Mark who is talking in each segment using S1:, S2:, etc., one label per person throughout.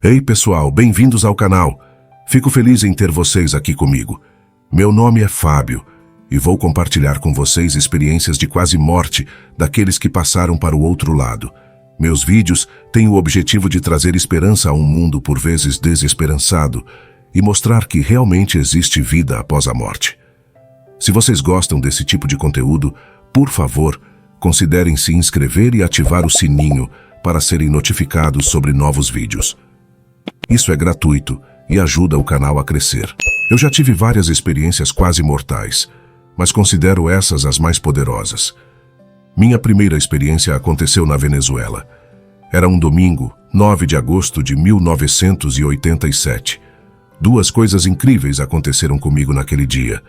S1: Ei pessoal, bem-vindos ao canal. Fico feliz em ter vocês aqui comigo. Meu nome é Fábio e vou compartilhar com vocês experiências de quase morte daqueles que passaram para o outro lado. Meus vídeos têm o objetivo de trazer esperança a um mundo por vezes desesperançado e mostrar que realmente existe vida após a morte. Se vocês gostam desse tipo de conteúdo, por favor, considerem se inscrever e ativar o sininho para serem notificados sobre novos vídeos. Isso é gratuito e ajuda o canal a crescer. Eu já tive várias experiências quase mortais, mas considero essas as mais poderosas. Minha primeira experiência aconteceu na Venezuela. Era um domingo, 9 de agosto de 1987. Duas coisas incríveis aconteceram comigo naquele dia.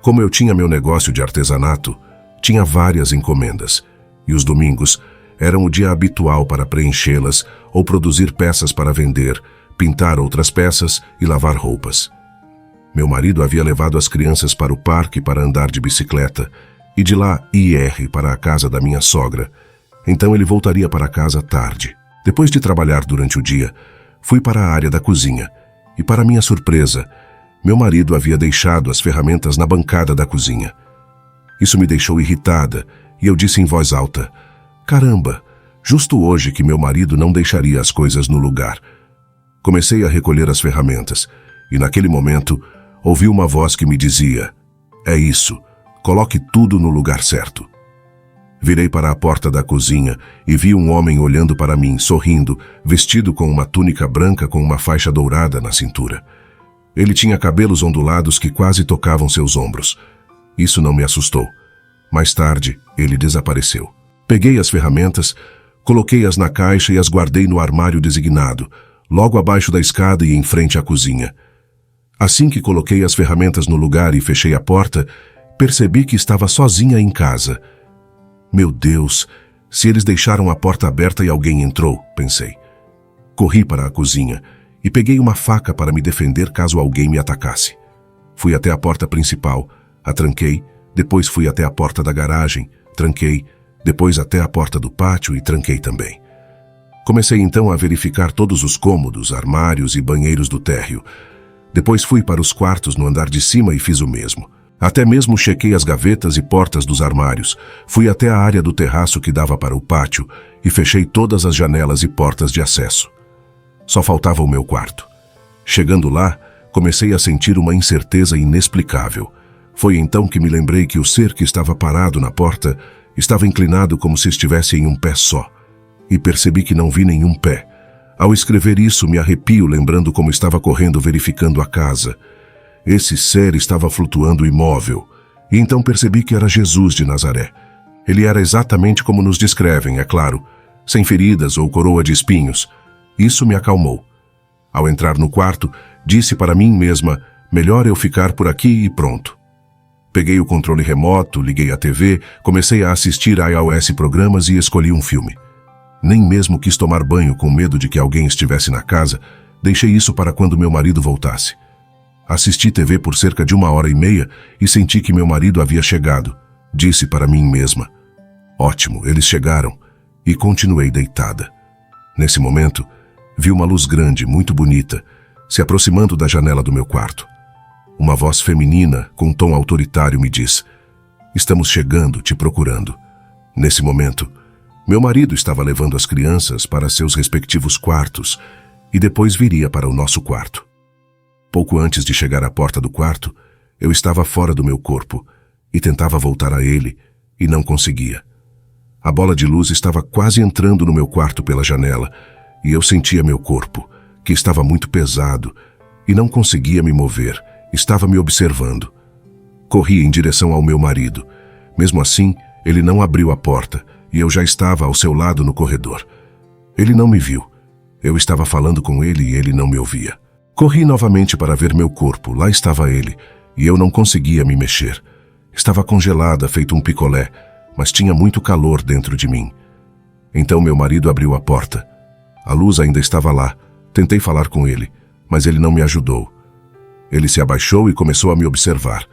S1: Como eu tinha meu negócio de artesanato, tinha várias encomendas, e os domingos eram o dia habitual para preenchê-las ou produzir peças para vender, pintar outras peças e lavar roupas. Meu marido havia levado as crianças para o parque para andar de bicicleta e de lá ir para a casa da minha sogra. Então ele voltaria para casa tarde. Depois de trabalhar durante o dia, fui para a área da cozinha e, para minha surpresa, meu marido havia deixado as ferramentas na bancada da cozinha. Isso me deixou irritada e eu disse em voz alta: "Caramba, justo hoje que meu marido não deixaria as coisas no lugar." Comecei a recolher as ferramentas e, naquele momento, ouvi uma voz que me dizia: "É isso, coloque tudo no lugar certo." Virei para a porta da cozinha e vi um homem olhando para mim, sorrindo, vestido com uma túnica branca com uma faixa dourada na cintura. Ele tinha cabelos ondulados que quase tocavam seus ombros. Isso não me assustou. Mais tarde, ele desapareceu. Peguei as ferramentas, coloquei-as na caixa e as guardei no armário designado, logo abaixo da escada e em frente à cozinha. Assim que coloquei as ferramentas no lugar e fechei a porta, percebi que estava sozinha em casa. Meu Deus, se eles deixaram a porta aberta e alguém entrou, pensei. Corri para a cozinha e peguei uma faca para me defender caso alguém me atacasse. Fui até a porta principal, a tranquei, depois fui até a porta da garagem, tranquei, depois até a porta do pátio e tranquei também. Comecei então a verificar todos os cômodos, armários e banheiros do térreo. Depois fui para os quartos no andar de cima e fiz o mesmo. Até mesmo chequei as gavetas e portas dos armários. Fui até a área do terraço que dava para o pátio e fechei todas as janelas e portas de acesso. Só faltava o meu quarto. Chegando lá, comecei a sentir uma incerteza inexplicável. Foi então que me lembrei que o ser que estava parado na porta estava inclinado como se estivesse em um pé só. E percebi que não vi nenhum pé. Ao escrever isso, me arrepio lembrando como estava correndo verificando a casa. Esse ser estava flutuando imóvel. E então percebi que era Jesus de Nazaré. Ele era exatamente como nos descrevem, é claro, sem feridas ou coroa de espinhos. Isso me acalmou. Ao entrar no quarto, disse para mim mesma: melhor eu ficar por aqui e pronto. Peguei o controle remoto, liguei a TV, comecei a assistir a iOS programas e escolhi um filme. Nem mesmo quis tomar banho com medo de que alguém estivesse na casa, deixei isso para quando meu marido voltasse. Assisti TV por cerca de 1h30 e senti que meu marido havia chegado. Disse para mim mesma: ótimo, eles chegaram, e continuei deitada. Nesse momento, vi uma luz grande, muito bonita, se aproximando da janela do meu quarto. Uma voz feminina, com um tom autoritário, me diz: estamos chegando, te procurando. Nesse momento, meu marido estava levando as crianças para seus respectivos quartos e depois viria para o nosso quarto. Pouco antes de chegar à porta do quarto, eu estava fora do meu corpo e tentava voltar a ele e não conseguia. A bola de luz estava quase entrando no meu quarto pela janela e eu sentia meu corpo, que estava muito pesado e não conseguia me mover, estava me observando. Corri em direção ao meu marido. Mesmo assim, ele não abriu a porta e eu já estava ao seu lado no corredor. Ele não me viu. Eu estava falando com ele e ele não me ouvia. Corri novamente para ver meu corpo. Lá estava ele, e eu não conseguia me mexer. Estava congelada, feito um picolé, mas tinha muito calor dentro de mim. Então meu marido abriu a porta. A luz ainda estava lá. Tentei falar com ele, mas ele não me ajudou. Ele se abaixou e começou a me observar.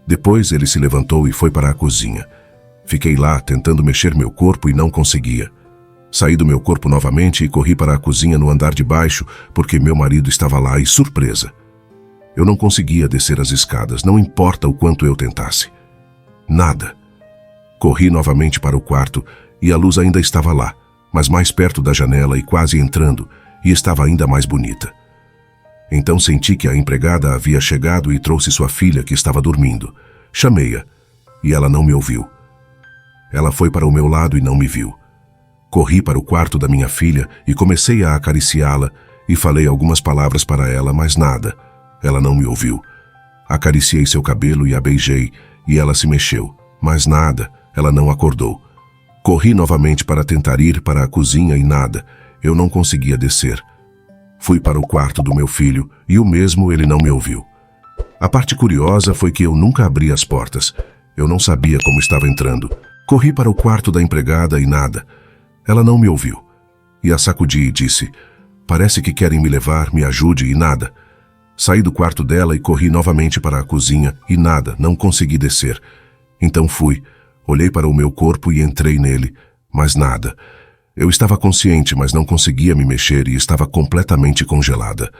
S1: Depois ele se levantou e foi para a cozinha. Fiquei lá tentando mexer meu corpo e não conseguia. Saí do meu corpo novamente e corri para a cozinha no andar de baixo, porque meu marido estava lá e, surpresa, eu não conseguia descer as escadas, não importa o quanto eu tentasse. Nada. Corri novamente para o quarto e a luz ainda estava lá, mas mais perto da janela e quase entrando, e estava ainda mais bonita. Então senti que a empregada havia chegado e trouxe sua filha, que estava dormindo. Chamei-a, e ela não me ouviu. Ela foi para o meu lado e não me viu. Corri para o quarto da minha filha e comecei a acariciá-la e falei algumas palavras para ela, mas nada. Ela não me ouviu. Acariciei seu cabelo e a beijei, e ela se mexeu, mas nada, ela não acordou. Corri novamente para tentar ir para a cozinha e nada, eu não conseguia descer. Fui para o quarto do meu filho e o mesmo ele não me ouviu. A parte curiosa foi que eu nunca abri as portas. Eu não sabia como estava entrando. Corri para o quarto da empregada e nada. Ela não me ouviu. E a sacudi e disse: "Parece que querem me levar, me ajude", e nada. Saí do quarto dela e corri novamente para a cozinha e nada, não consegui descer. Então fui, olhei para o meu corpo e entrei nele, mas nada. Eu estava consciente, mas não conseguia me mexer e estava completamente congelada.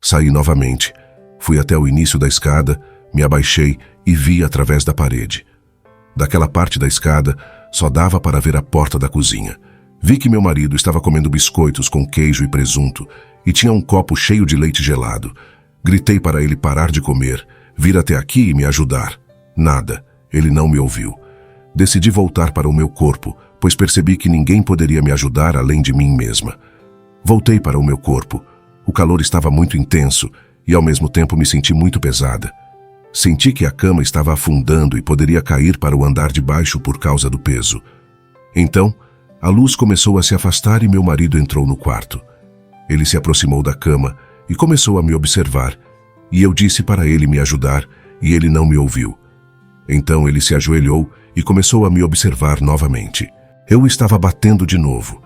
S1: Saí novamente, fui até o início da escada, me abaixei e vi através da parede. Daquela parte da escada, só dava para ver a porta da cozinha. Vi que meu marido estava comendo biscoitos com queijo e presunto e tinha um copo cheio de leite gelado. Gritei para ele parar de comer, vir até aqui e me ajudar. Nada, ele não me ouviu. Decidi voltar para o meu corpo, pois percebi que ninguém poderia me ajudar além de mim mesma. Voltei para o meu corpo. O calor estava muito intenso e ao mesmo tempo me senti muito pesada. Senti que a cama estava afundando e poderia cair para o andar de baixo por causa do peso. Então, a luz começou a se afastar e meu marido entrou no quarto. Ele se aproximou da cama e começou a me observar, e eu disse para ele me ajudar, e ele não me ouviu. Então ele se ajoelhou e começou a me observar novamente. Eu estava batendo de novo.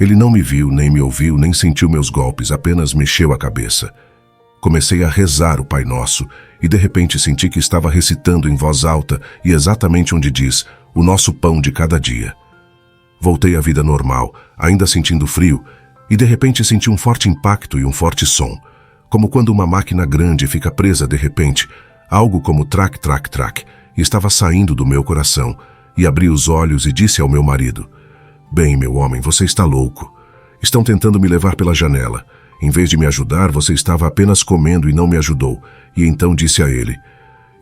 S1: Ele não me viu, nem me ouviu, nem sentiu meus golpes, apenas mexeu a cabeça. Comecei a rezar o Pai Nosso e de repente senti que estava recitando em voz alta e exatamente onde diz: "O nosso pão de cada dia". Voltei à vida normal, ainda sentindo frio, e de repente senti um forte impacto e um forte som, como quando uma máquina grande fica presa de repente, algo como trac, trac, trac, e estava saindo do meu coração, e abri os olhos e disse ao meu marido: "Bem, meu homem, você está louco. Estão tentando me levar pela janela. Em vez de me ajudar, você estava apenas comendo e não me ajudou". E então disse a ele: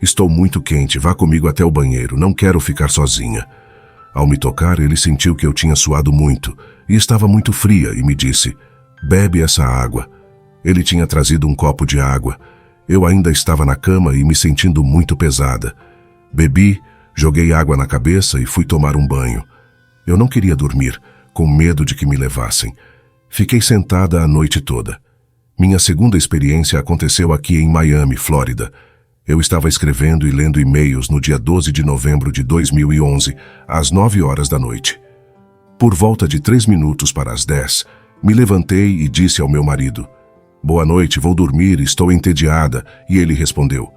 S1: "Estou muito quente, vá comigo até o banheiro, não quero ficar sozinha". Ao me tocar, ele sentiu que eu tinha suado muito e estava muito fria e me disse: "Bebe essa água". Ele tinha trazido um copo de água. Eu ainda estava na cama e me sentindo muito pesada. Bebi, joguei água na cabeça e fui tomar um banho. Eu não queria dormir, com medo de que me levassem. Fiquei sentada a noite toda. Minha segunda experiência aconteceu aqui em Miami, Flórida. Eu estava escrevendo e lendo e-mails no dia 12 de novembro de 2011, às 9 horas da noite. Por volta de 3 minutos para as 10, me levantei e disse ao meu marido: "Boa noite, vou dormir, estou entediada", e ele respondeu: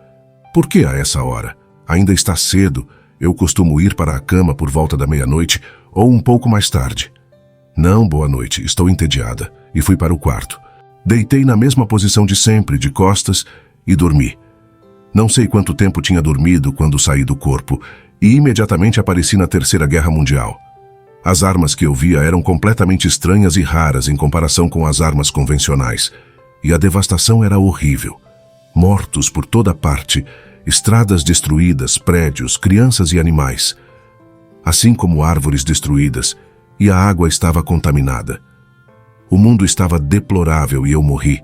S1: "Por que a essa hora? Ainda está cedo, eu costumo ir para a cama por volta da meia-noite ou um pouco mais tarde". "Não, boa noite, estou entediada", e fui para o quarto. Deitei na mesma posição de sempre, de costas, e dormi. Não sei quanto tempo tinha dormido quando saí do corpo, e imediatamente apareci na Terceira Guerra Mundial. As armas que eu via eram completamente estranhas e raras em comparação com as armas convencionais, e a devastação era horrível. Mortos por toda parte, estradas destruídas, prédios, crianças e animais, assim como árvores destruídas, e a água estava contaminada. O mundo estava deplorável e eu morri.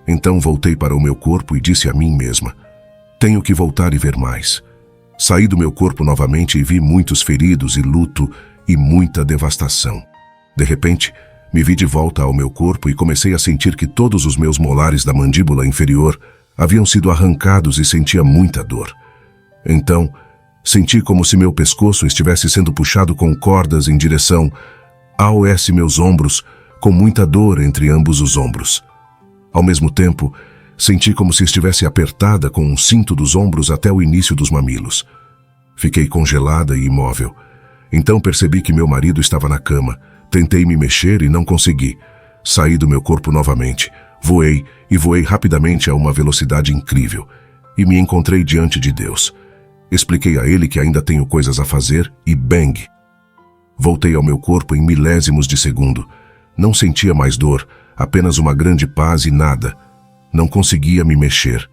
S1: Então voltei para o meu corpo e disse a mim mesma: "Tenho que voltar e ver mais". Saí do meu corpo novamente e vi muitos feridos e luto e muita devastação. De repente, me vi de volta ao meu corpo e comecei a sentir que todos os meus molares da mandíbula inferior haviam sido arrancados e sentia muita dor. Então, senti como se meu pescoço estivesse sendo puxado com cordas em direção aos meus ombros, com muita dor entre ambos os ombros. Ao mesmo tempo, senti como se estivesse apertada com um cinto dos ombros até o início dos mamilos. Fiquei congelada e imóvel. Então percebi que meu marido estava na cama, Tentei me mexer e não consegui. Saí do meu corpo novamente. Voei e voei rapidamente a uma velocidade incrível. E me encontrei diante de Deus. Expliquei a ele que ainda tenho coisas a fazer e bang! Voltei ao meu corpo em milésimos de segundo. Não sentia mais dor, apenas uma grande paz e nada. Não conseguia me mexer.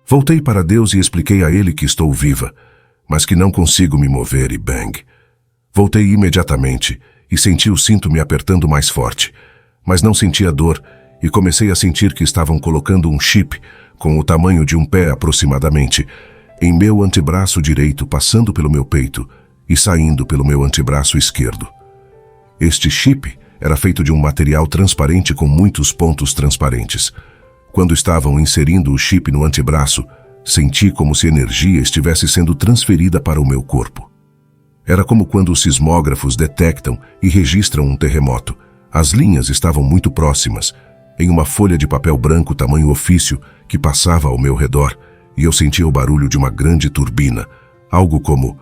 S1: Voltei para Deus e expliquei a ele que estou viva, mas que não consigo me mover e bang! Voltei imediatamente e senti o cinto me apertando mais forte, mas não sentia dor e comecei a sentir que estavam colocando um chip, com o tamanho de um pé aproximadamente, em meu antebraço direito, passando pelo meu peito e saindo pelo meu antebraço esquerdo. Este chip era feito de um material transparente com muitos pontos transparentes. Quando estavam inserindo o chip no antebraço, senti como se energia estivesse sendo transferida para o meu corpo. Era como quando os sismógrafos detectam e registram um terremoto. As linhas estavam muito próximas, em uma folha de papel branco tamanho ofício que passava ao meu redor, e eu sentia o barulho de uma grande turbina, algo como...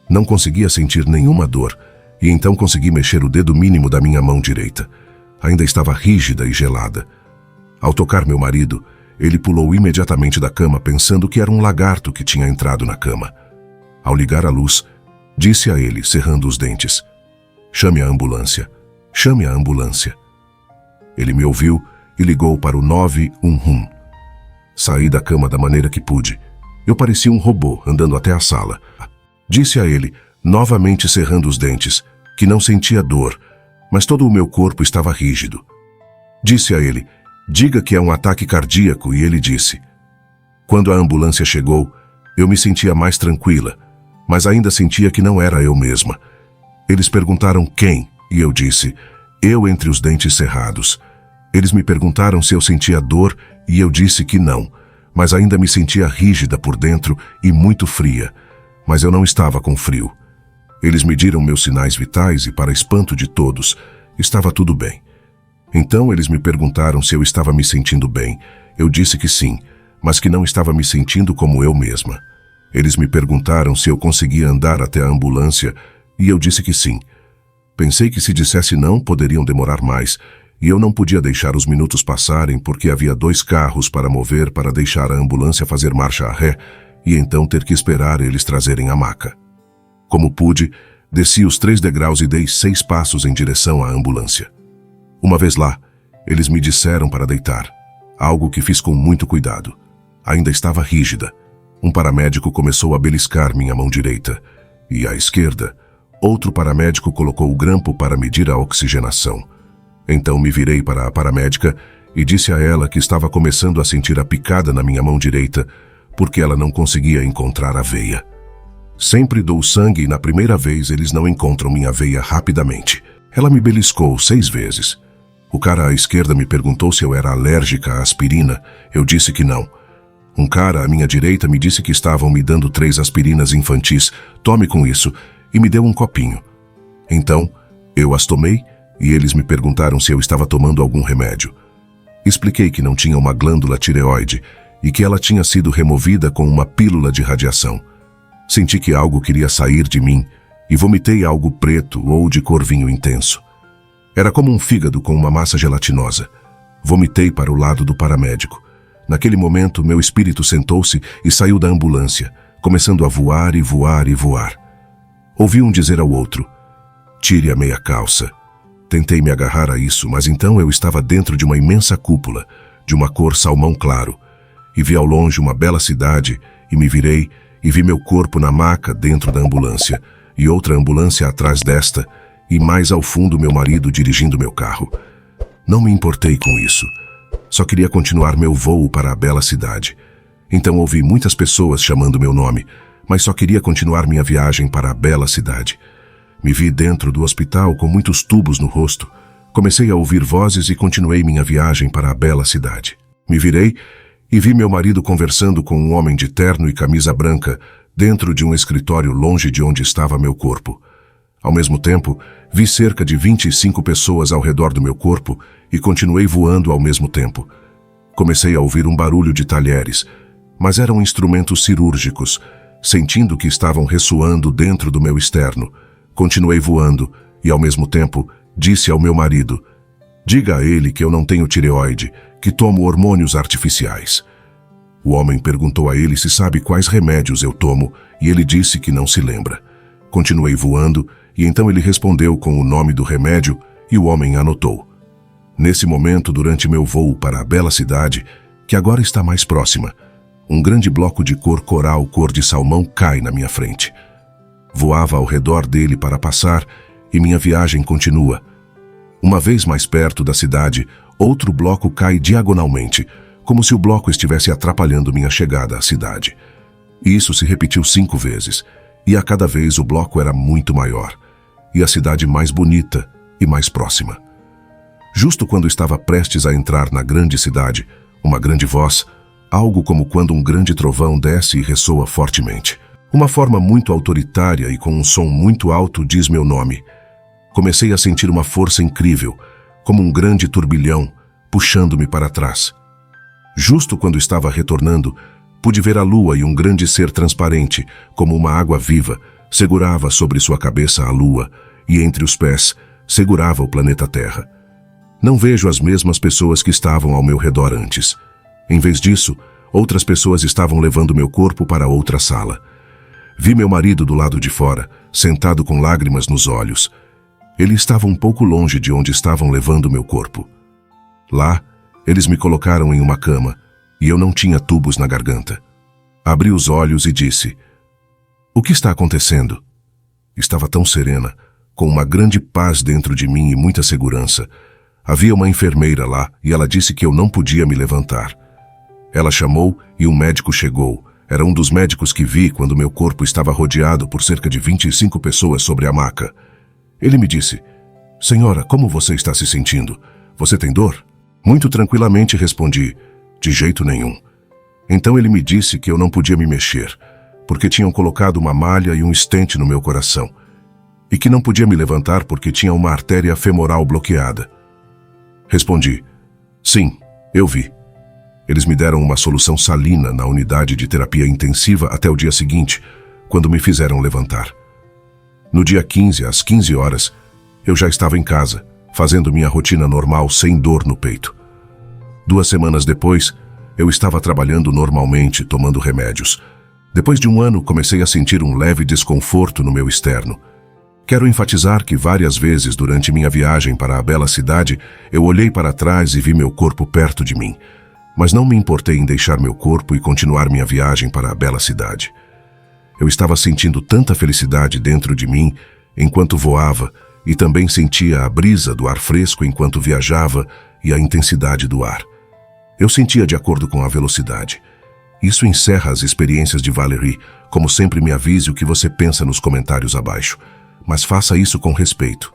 S1: Não conseguia sentir nenhuma dor, e então consegui mexer o dedo mínimo da minha mão direita. Ainda estava rígida e gelada. Ao tocar meu marido, ele pulou imediatamente da cama pensando que era um lagarto que tinha entrado na cama. Ao ligar a luz, disse a ele, cerrando os dentes: "Chame a ambulância, chame a ambulância." Ele me ouviu e ligou para o 911. Saí da cama da maneira que pude. Eu parecia um robô andando até a sala. Disse a ele, novamente cerrando os dentes, que não sentia dor, mas todo o meu corpo estava rígido. Disse a ele: "Diga que é um ataque cardíaco", e ele disse. Quando a ambulância chegou, eu me sentia mais tranquila, mas ainda sentia que não era eu mesma. Eles perguntaram quem, e eu disse: "Eu entre os dentes cerrados." Eles me perguntaram se eu sentia dor, e eu disse que não, mas ainda me sentia rígida por dentro e muito fria, mas eu não estava com frio. Eles mediram meus sinais vitais e, para espanto de todos, estava tudo bem. Então eles me perguntaram se eu estava me sentindo bem. Eu disse que sim, mas que não estava me sentindo como eu mesma. Eles me perguntaram se eu conseguia andar até a ambulância, e eu disse que sim. Pensei que se dissesse não, poderiam demorar mais, e eu não podia deixar os minutos passarem porque havia 2 carros para mover para deixar a ambulância fazer marcha a ré e então ter que esperar eles trazerem a maca. Como pude, desci os 3 degraus e dei 6 passos em direção à ambulância. Uma vez lá, eles me disseram para deitar, algo que fiz com muito cuidado. Ainda estava rígida. Um paramédico começou a beliscar minha mão direita, e à esquerda, outro paramédico colocou o grampo para medir a oxigenação. Então me virei para a paramédica e disse a ela que estava começando a sentir a picada na minha mão direita porque ela não conseguia encontrar a veia. Sempre dou sangue e na primeira vez eles não encontram minha veia rapidamente. Ela me beliscou 6 vezes. O cara à esquerda me perguntou se eu era alérgica à aspirina. Eu disse que não. Um cara à minha direita me disse que estavam me dando 3 aspirinas infantis. Tome com isso. E me deu um copinho. Então, eu as tomei e eles me perguntaram se eu estava tomando algum remédio. Expliquei que não tinha uma glândula tireoide e que ela tinha sido removida com uma pílula de radiação. Senti que algo queria sair de mim e vomitei algo preto ou de cor vinho intenso. Era como um fígado com uma massa gelatinosa. Vomitei para o lado do paramédico. Naquele momento, meu espírito sentou-se e saiu da ambulância, começando a voar e voar e voar. Ouvi um dizer ao outro: "Tire a meia calça." Tentei me agarrar a isso, mas então eu estava dentro de uma imensa cúpula, de uma cor salmão claro, e vi ao longe uma bela cidade, e me virei e vi meu corpo na maca dentro da ambulância, e outra ambulância atrás desta, e mais ao fundo meu marido dirigindo meu carro. Não me importei com isso. Só queria continuar meu voo para a bela cidade. Então ouvi muitas pessoas chamando meu nome, mas só queria continuar minha viagem para a bela cidade. Me vi dentro do hospital com muitos tubos no rosto. Comecei a ouvir vozes e continuei minha viagem para a bela cidade. Me virei e vi meu marido conversando com um homem de terno e camisa branca dentro de um escritório longe de onde estava meu corpo. Ao mesmo tempo, vi cerca de 25 pessoas ao redor do meu corpo e continuei voando ao mesmo tempo. Comecei a ouvir um barulho de talheres, mas eram instrumentos cirúrgicos, sentindo que estavam ressoando dentro do meu externo. Continuei voando e, ao mesmo tempo, Disse ao meu marido: diga a ele que eu não tenho tireoide, que tomo hormônios artificiais. O homem perguntou a ele se sabe quais remédios eu tomo e ele disse que não se lembra. Continuei voando e então ele respondeu com o nome do remédio e o homem anotou. Nesse momento, durante meu voo para a bela cidade, que agora está mais próxima, um grande bloco de cor coral cor de salmão cai na minha frente. Voava ao redor dele para passar e minha viagem continua. Uma vez mais perto da cidade, outro bloco cai diagonalmente, como se o bloco estivesse atrapalhando minha chegada à cidade. Isso se repetiu 5 vezes, e a cada vez o bloco era muito maior, e a cidade mais bonita e mais próxima. Justo quando estava prestes a entrar na grande cidade, uma grande voz, algo como quando um grande trovão desce e ressoa fortemente. Uma forma muito autoritária e com um som muito alto diz meu nome. Comecei a sentir uma força incrível, como um grande turbilhão, puxando-me para trás. Justo quando estava retornando, pude ver a lua e um grande ser transparente, como uma água viva, segurava sobre sua cabeça a lua e entre os pés segurava o planeta Terra. Não vejo as mesmas pessoas que estavam ao meu redor antes. Em vez disso, outras pessoas estavam levando meu corpo para outra sala. Vi meu marido do lado de fora, sentado com lágrimas nos olhos. Ele estava um pouco longe de onde estavam levando meu corpo. Lá, eles me colocaram em uma cama e eu não tinha tubos na garganta. Abri os olhos e disse: o que está acontecendo? Estava tão serena, com uma grande paz dentro de mim e muita segurança. Havia uma enfermeira lá e ela disse que eu não podia me levantar. Ela chamou e um médico chegou. Era um dos médicos que vi quando meu corpo estava rodeado por cerca de 25 pessoas sobre a maca. Ele me disse: senhora, como você está se sentindo? Você tem dor? Muito tranquilamente respondi: de jeito nenhum. Então ele me disse que eu não podia me mexer, porque tinham colocado uma malha e um estente no meu coração, e que não podia me levantar porque tinha uma artéria femoral bloqueada. Respondi: sim, eu vi. Eles me deram uma solução salina na unidade de terapia intensiva até o dia seguinte, quando me fizeram levantar. No dia 15, às 15 horas, eu já estava em casa, fazendo minha rotina normal sem dor no peito. 2 semanas depois, eu estava trabalhando normalmente, tomando remédios. Depois de 1 ano, comecei a sentir um leve desconforto no meu externo. Quero enfatizar que várias vezes durante minha viagem para a bela cidade, eu olhei para trás e vi meu corpo perto de mim, mas não me importei em deixar meu corpo e continuar minha viagem para a bela cidade. Eu estava sentindo tanta felicidade dentro de mim enquanto voava e também sentia a brisa do ar fresco enquanto viajava e a intensidade do ar. Eu sentia de acordo com a velocidade. Isso encerra as experiências de Valérie. Como sempre, me avise o que você pensa nos comentários abaixo, mas faça isso com respeito.